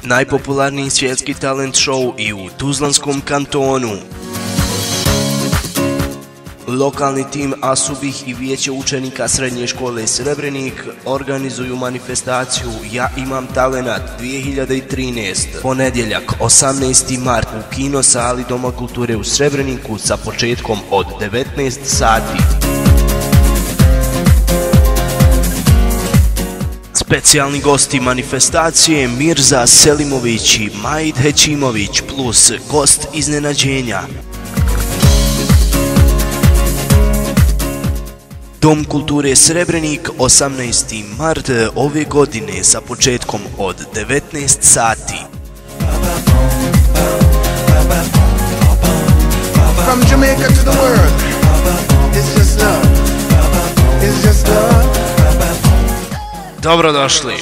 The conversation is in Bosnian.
najpopularniji svjetski talent show i u Tuzlanskom kantonu. Lokalni tim Asubih i vijeće učenika srednje škole Srebrenik organizuju manifestaciju Ja imam talenat 2013. Ponedjeljak 18. mart u kino sali Doma kulture u Srebreniku sa početkom od 19 sati. Specijalni gosti manifestacije Mirza Selimović i Majid Hećimović plus gost iznenađenja. Dom kulture Srebrenik 18. mart ove godine sa početkom od 19 sati. From Jamaica to the world, it's just love, it's just love. Dobrodošli.